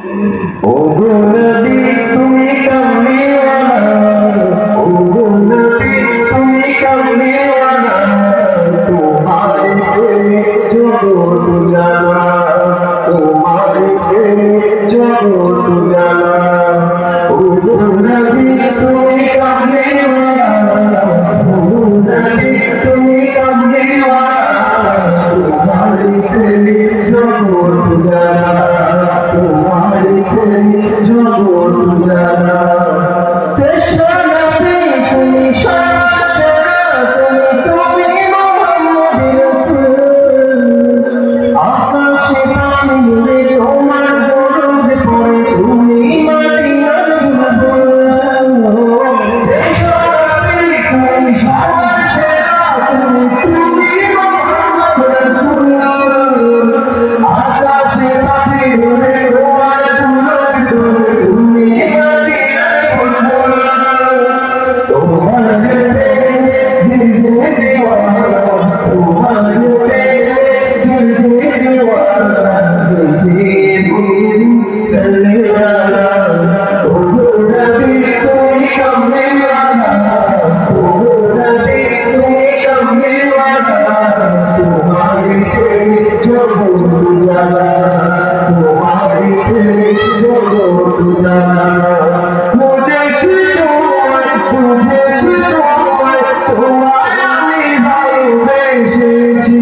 ओ गो नबी तुम्ही कमली वाला, ओ गो नबी तुम्ही कमली वाला, तुम्हारे प्रेम जगत उजाला, तुम्हारे प्रेम जगत उजाला। ओ गो नबी तुम्ही कमली वाला, ओ गो नबी तुम्ही कमली वाला, तुम्हारे प्रेम जगत उजाला, तुम्हारे प्रेम जगत उजाला। শ্রেষ্ঠ নবী তুমি সবার সেরা, তুমি মুহাম্মদ রাসূল। আকাশে পাখি উড়ে তোমার দরুদ পড়ে, তুমি মদিনার বুলবুল। শ্রেষ্ঠ নবী তুমি সবার সেরা, তুমি মুহাম্মদ রাসূল। আকাশে পাখি উড়ে তোমার দরুদ পড়ে, তুমি মদিনার বুলবুল। তোমার প্রেমে দিল দে দিওয়ানা, তোমার প্রেমে দিল দে দিওয়ানা, জিবরিল সাল্লাল্লাহু। ও গো নবী তুমি কমলি ওয়ালা, ও গো নবী তুমি কমলি ওয়ালা, তোমারে প্রেমে জগত উজালা, তোমারে প্রেমে জগত উজালা। বুঝেছি তোমায়, বুঝেছি তোমায়, তোমায় আমি ভালোবেসেছি।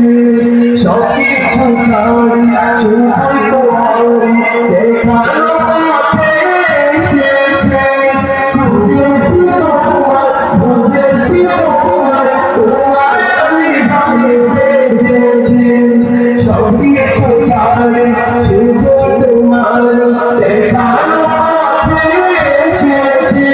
সব কিছু ছাড়ি শুধুই তোমারই দেখানো পথে এসেছি। বুঝেছি তোমায়, বুঝেছি তোমায়, তোমায় আমি ভালোবেসেছি। সব কিছু ছাড়ি শুধু তোমার দেখানো পথে এসেছি।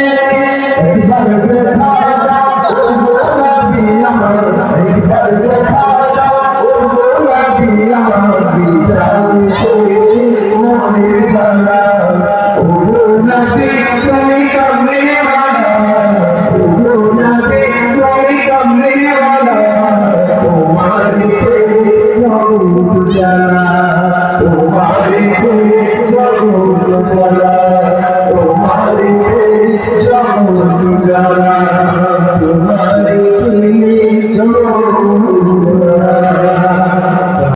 একবার দেখা দাও ও গো নবী আমার, একবার দেখা দাও ও গো নবী আমার, বিদায় শেষ মনের জ্বালা। ও গো নবী তুমি কমলি ওয়ালা, ও গো নবী তুমি কমলি ওয়ালা, তোমার প্রেমে জগত উজালা, তোমার প্রেমে জগত উজালা, তোমার প্রেমে জগত উজালা।